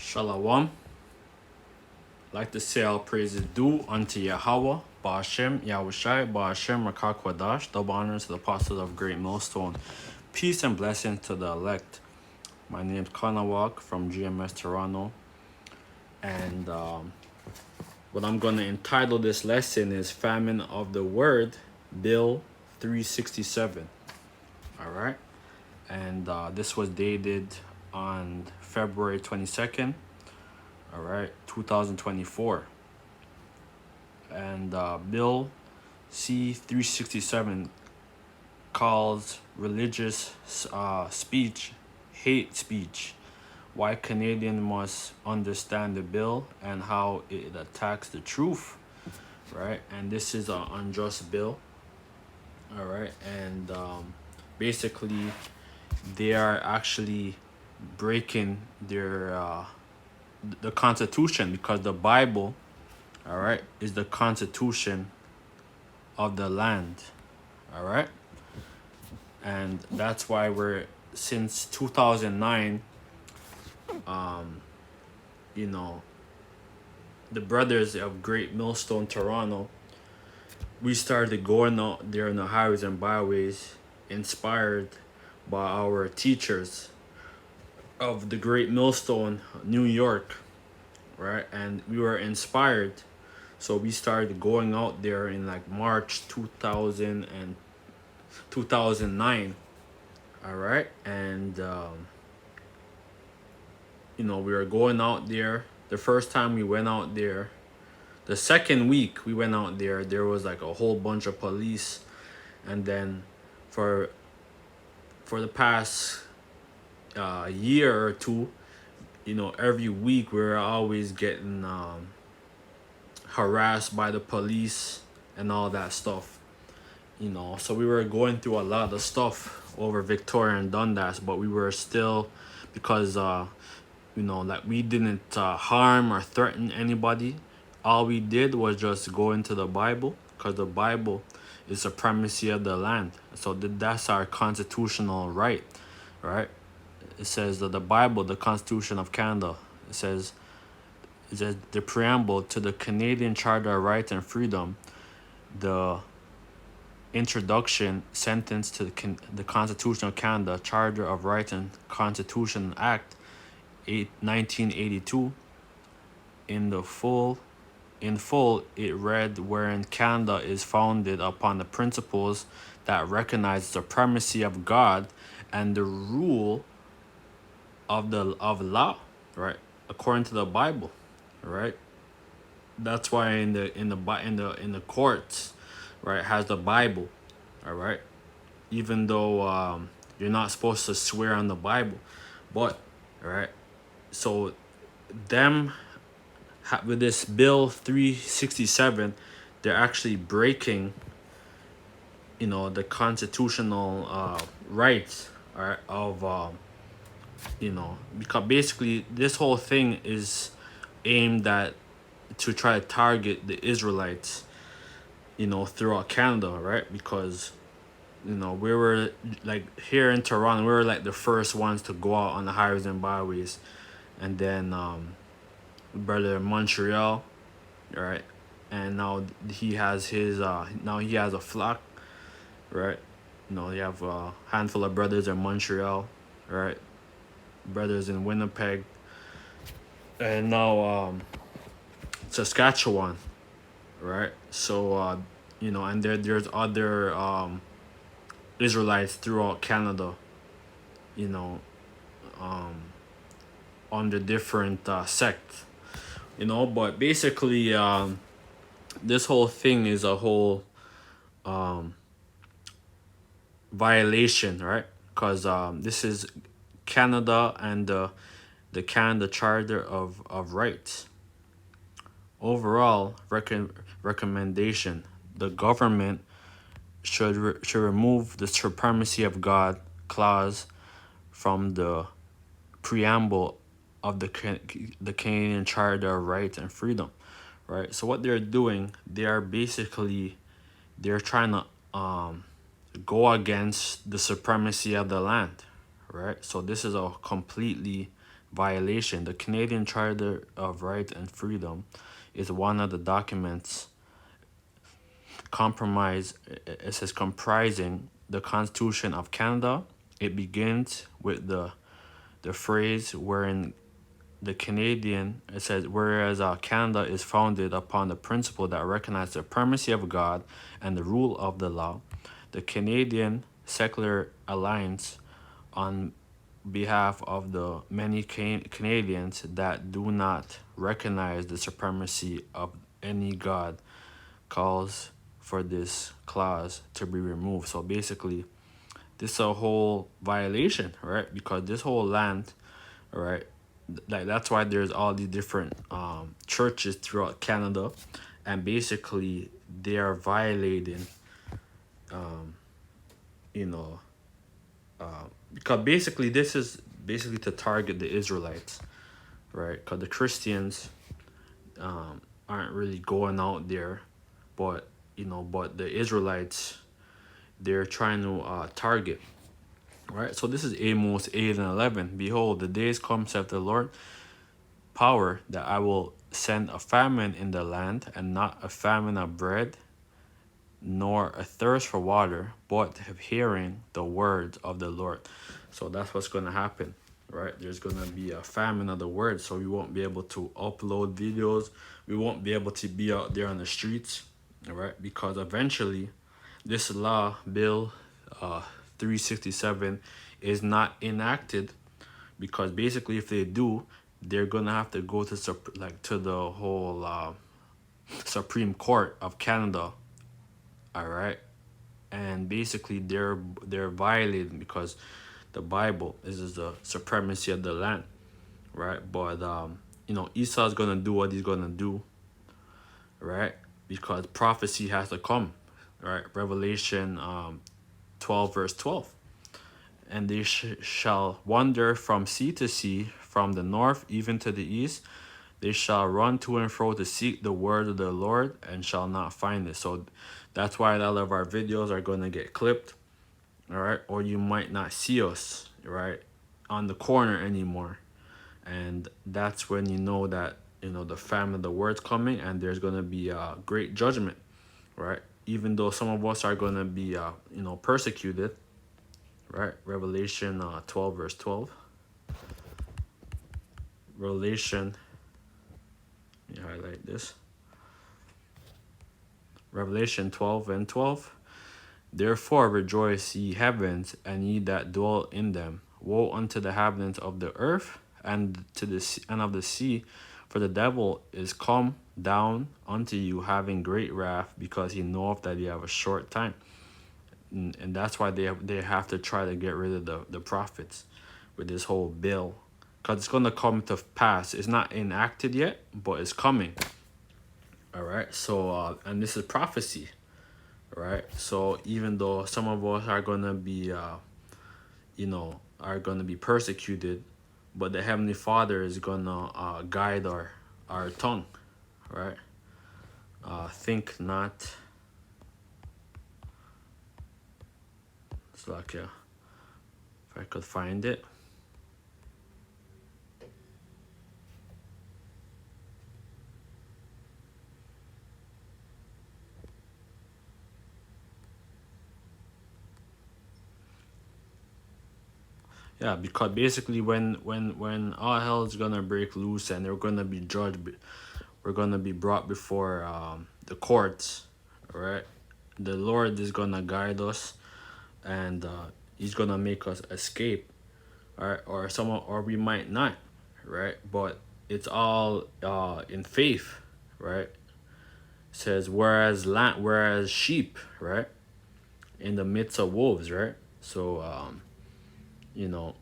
Shalom. Like to say all praises due unto Yahweh, Ba'ashem, Yahushai, Ba'ashem, Rakakwadash, double honors to the apostles of Great Millstone. Peace and blessings to the elect. My name is Kanawak from GMS Toronto. And what I'm going to entitle this lesson is Famine of the Word, Bill 367. All right. And this was dated on February 22nd. All right, 2024. And Bill C-367 calls religious speech hate speech. Why Canadians must understand the bill and how it attacks the truth, right? And this is an unjust bill, all right? And basically, they are actually breaking the Constitution, because the Bible, all right, is the Constitution of the land, all right? And that's why since 2009, the brothers of Great Millstone Toronto, we started going out there in the highways and byways, inspired by our teachers of the Great Millstone, New York, right? And we were inspired, so we started going out there in like March 2009, all right? And we were going out there. The first time we went out there, the second week we went out there was like a whole bunch of police. And then for the past year or two, every week we were always getting harassed by the police and all that stuff. So we were going through a lot of stuff over Victoria and Dundas, but we were still, because like we didn't harm or threaten anybody. All we did was just go into the Bible, because the Bible is supremacy of the land. So that's our constitutional right? It says that the Bible, the Constitution of Canada, it says the preamble to the Canadian Charter of Rights and Freedom, the introduction sentence to the Constitution of Canada, Charter of Rights and Constitution Act 1982. In full, it read, wherein Canada is founded upon the principles that recognize the supremacy of God and the rule of law, right, according to the Bible, right? That's why in the courts, right, has the Bible, all right, even though you're not supposed to swear on the Bible, but all right. So them with this Bill 367, they're actually breaking the constitutional rights, all right, of because basically this whole thing is aimed at to try to target the Israelites throughout Canada, right? Because we were like here in Toronto, we were like the first ones to go out on the highways and byways. And then brother in Montreal, right? And now he has a flock, right? You have a handful of brothers in Montreal, right? Brothers in Winnipeg, and now Saskatchewan, right? So and there's other Israelites throughout Canada, under different sects, but basically this whole thing is a whole violation, right? Because this is Canada and the Canada Charter of Rights. Overall recommendation: the government should remove the supremacy of God clause from the preamble of the Canadian Charter of Rights and Freedom, right? So what they're doing, they're trying to go against the supremacy of the land, right? So this is a completely violation. The Canadian Charter of Rights and Freedom is one of the documents it says comprising the Constitution of Canada. It begins with the phrase wherein the Canadian, it says, whereas Canada is founded upon the principle that recognizes the primacy of God and the rule of the law, the Canadian Secular Alliance, on behalf of the many Canadians that do not recognize the supremacy of any God, calls for this clause to be removed. So basically, this is a whole violation, right? Because this whole land, right, like that's why there's all these different churches throughout Canada, and basically they are violating, you know, because basically this is basically to target the Israelites, right? Because the Christians aren't really going out there, but but the Israelites, they're trying to target. Right, so this is Amos 8 and 11. Behold, the days come, saith the Lord, power, that I will send a famine in the land, and not a famine of bread, nor a thirst for water, but of hearing the word of the Lord. So that's what's going to happen, right? There's going to be a famine of the word, so we won't be able to upload videos. We won't be able to be out there on the streets, all right? Because eventually, this law, Bill 367, is not enacted, because basically if they do, they're gonna have to go to to the whole Supreme Court of Canada, all right, and basically they're violating, because the Bible is the supremacy of the land, right? But Esau's gonna do what he's gonna do, right? Because prophecy has to come, right? Revelation 12 verse 12. And they shall wander from sea to sea, from the north even to the east. They shall run to and fro to seek the word of the Lord, and shall not find it. So that's why all of our videos are going to get clipped, all right? Or you might not see us, right, on the corner anymore. And that's when you know that, the famine of the word's coming, and there's going to be a great judgment, right? Even though some of us are going to be, persecuted, right? Revelation 12 verse 12. Revelation, let me highlight this. Revelation 12 and 12. Therefore rejoice, ye heavens, and ye that dwell in them. Woe unto the inhabitants of the earth and to the sea, and of the sea, for the devil is come down unto you, having great wrath, because he knoweth that he have a short time. And that's why they have to try to get rid of the prophets with this whole bill, because it's going to come to pass. It's not enacted yet, but it's coming, all right? So and this is prophecy, right? So even though some of us are going to be are going to be persecuted, but the Heavenly Father is going to guide our tongue, right? Think not. It's like, if I could find it. Yeah, because basically when all hell is gonna break loose and they're gonna be judged, we're gonna be brought before the courts, right? The Lord is gonna guide us, and He's gonna make us escape, right? Or we might not, right? But it's all in faith, right? It says whereas sheep, right, in the midst of wolves, right? So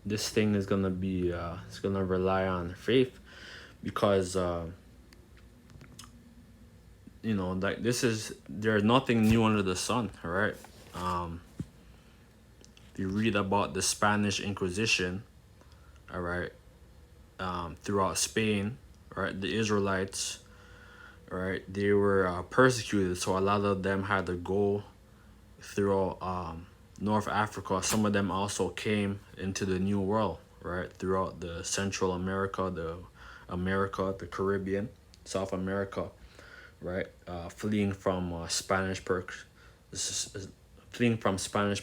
this thing is gonna be it's gonna rely on faith, because like there's nothing new under the sun, right? If you read about the Spanish Inquisition, all right, throughout Spain, right, the Israelites, right, they were persecuted, so a lot of them had to go through North Africa. Some of them also came into the New World, right, throughout the Central America, the Caribbean, South America, right, fleeing from Spanish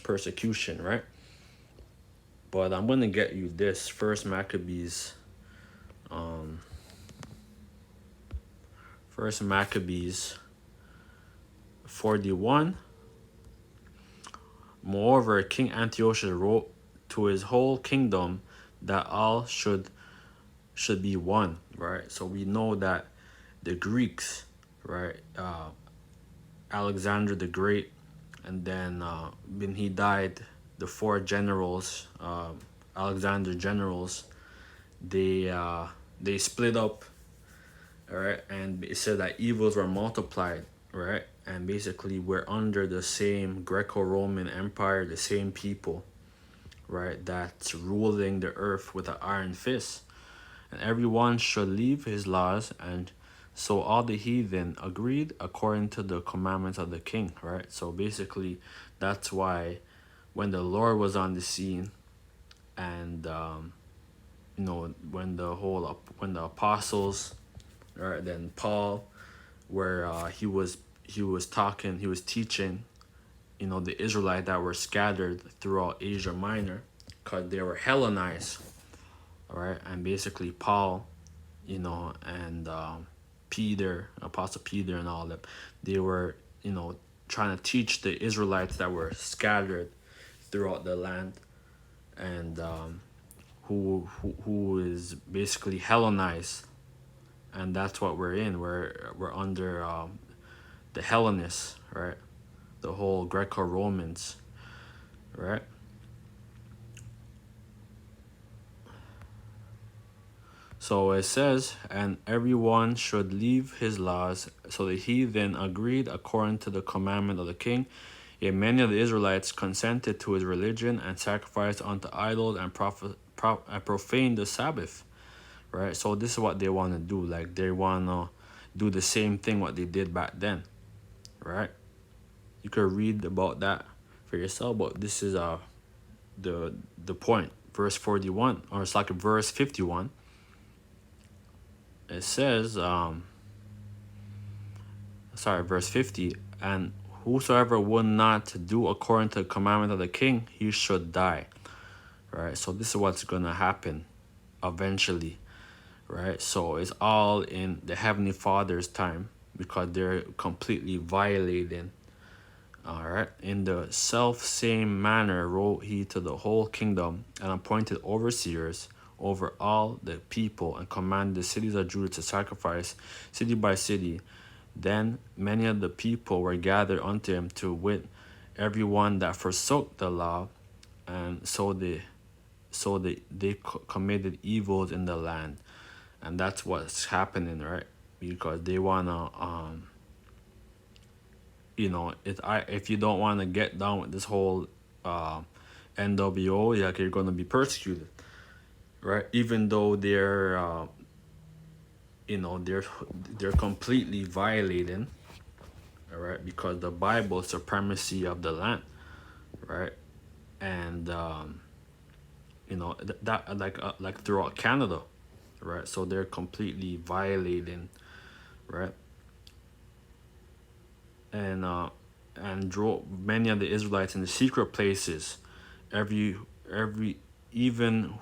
persecution, right. But I'm gonna get you this First Maccabees 41. Moreover, King Antiochus wrote to his whole kingdom that all should be one, right? So we know that the Greeks, right, Alexander the Great, and then when he died, the four generals, Alexander generals, they split up, all right, and it said that evils were multiplied, right, and basically we're under the same Greco-Roman Empire, the same people, right, that's ruling the earth with an iron fist, and everyone should leave his laws, and so all the heathen agreed according to the commandments of the king, right? So basically, that's why when the Lord was on the scene, and when the apostles, right, then Paul, where he was teaching, the Israelites that were scattered throughout Asia Minor, because they were Hellenized, all right, and basically Paul, and Peter, Apostle Peter, and all that, they were, trying to teach the Israelites that were scattered throughout the land, and who is basically Hellenized, and that's what we're in. We're under the Hellenists, right? The whole Greco-Romans, right? So it says, and everyone should leave his laws. So the heathen agreed according to the commandment of the king. Yet many of the Israelites consented to his religion and sacrificed unto idols and profaned the Sabbath. Right? So this is what they want to do. Like they want to do the same thing what they did back then. Right? You could read about that for yourself, but this is the point. Verse 41, or it's like verse 51. It says, verse 50, and whosoever would not do according to the commandment of the king, he should die. Right? So this is what's gonna happen eventually. Right? So it's all in the Heavenly Father's time, because they're completely violating. All right. In the self same manner wrote he to the whole kingdom, and appointed overseers over all the people, and commanded the cities of Judah to sacrifice city by city. Then many of the people were gathered unto him, to wit, every one that forsook the law, and they committed evils in the land, and that's what's happening, right? Because they wanna if you don't want to get down with this whole NWO, like, you're gonna be persecuted, right? Even though they're completely violating, all right, because the Bible supremacy of the land, right, and that like throughout Canada, right? So they're completely violating, right, and drove many of the Israelites in the secret places, every even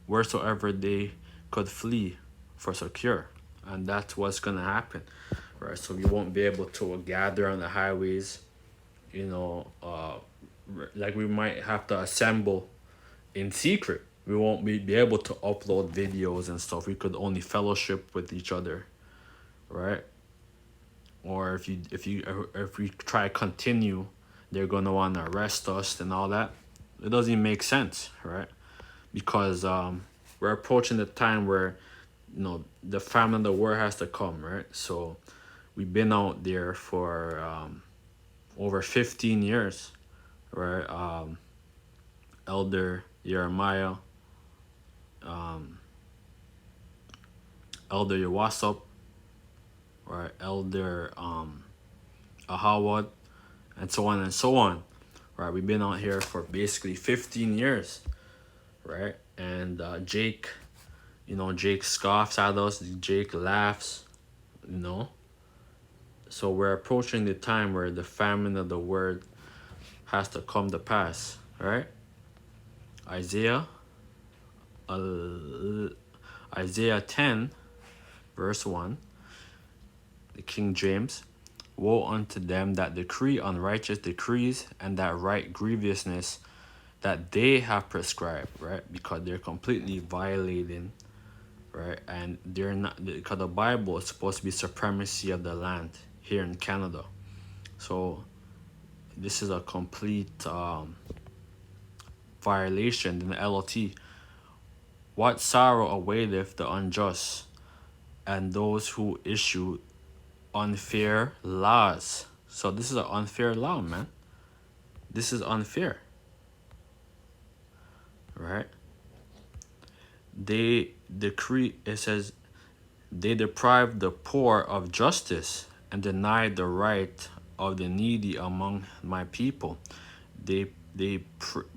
wheresoever they could flee for secure, and that's what's gonna happen, right? So we won't be able to gather on the highways, you know, uh, like we might have to assemble in secret. We won't be able to upload videos and stuff. We could only fellowship with each other, right? Or if we try to continue, they're gonna want to arrest us and all that. It doesn't even make sense, right? Because we're approaching the time where the famine of the war has to come, right? So we've been out there for over 15 years, right? Elder Jeremiah, Elder Yawasop, right? Elder Ahawad, and so on and so on, right? We've been out here for basically 15 years, right? And Jake, Jake scoffs at us, Jake laughs, you know. So we're approaching the time where the famine of the word has to come to pass, right? Isaiah, uh, Isaiah 10, verse 1, the King James. Woe unto them that decree unrighteous decrees and that write grievousness that they have prescribed, right? Because they're completely violating, right? And they're not, because the Bible is supposed to be supremacy of the land here in Canada. So this is a complete violation in the LOT. What sorrow awaiteth the unjust and those who issue unfair laws. So this is an unfair law, man. This is unfair, right? They decree, it says, they deprive the poor of justice and deny the right of the needy among my people. They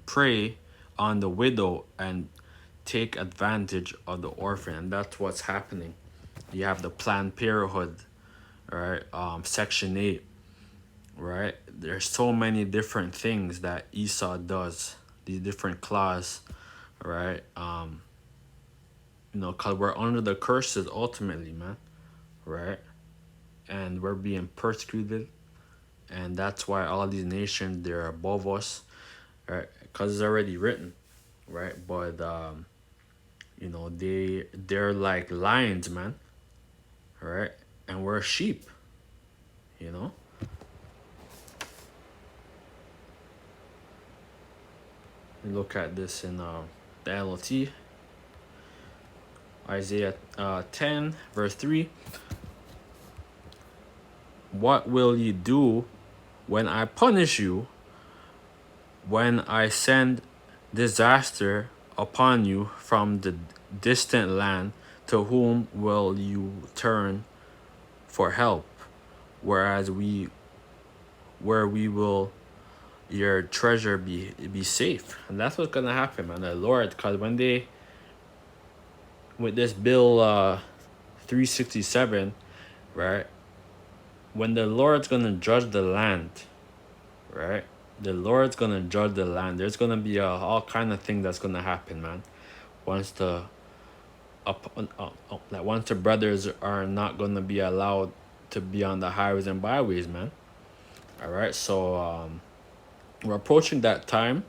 prey on the widow and take advantage of the orphan, and that's what's happening. You have the Planned Parenthood, right? Section 8, right? There's so many different things that Esau does, these different claws, right? Because we're under the curses ultimately, man, right? And we're being persecuted, and that's why all these nations, they're above us, right? Because it's already written, right? But they're like lions, man, right? And we're sheep, you know. You look at this in the LOT, Isaiah 10, verse 3. What will ye do when I punish you, when I send disaster upon you from the distant land? To whom will you turn for help? Where will your treasure be safe? And that's what's gonna happen, man. The Lord, because when they, with this bill 367, right? When the Lord's gonna judge the land, right? The Lord's gonna judge the land. There's gonna be all kind of things that's gonna happen, man. Once once the brothers are not gonna be allowed to be on the highways and byways, man. All right, so we're approaching that time.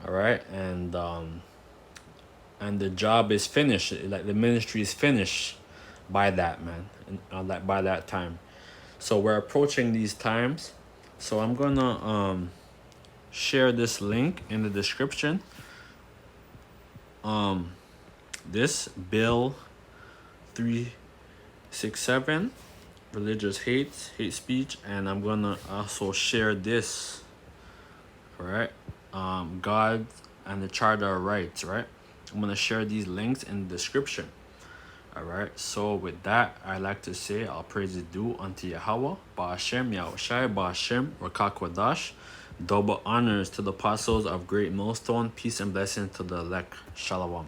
All right, and the job is finished. Like the ministry is finished by that, man, and by that time. So we're approaching these times. So I'm gonna share this link in the description. This bill 367, religious hate speech, and I'm gonna also share this, right? God and the Charter of Rights, right? I'm gonna share these links in the description. All right. So with that, I like to say, all praise is due unto Yahweh, Ba'ashem, Yahushai, Ba'ashem, Rakakwadash. Double honors to the apostles of Great Millstone. Peace and blessings to the elect. Shalom.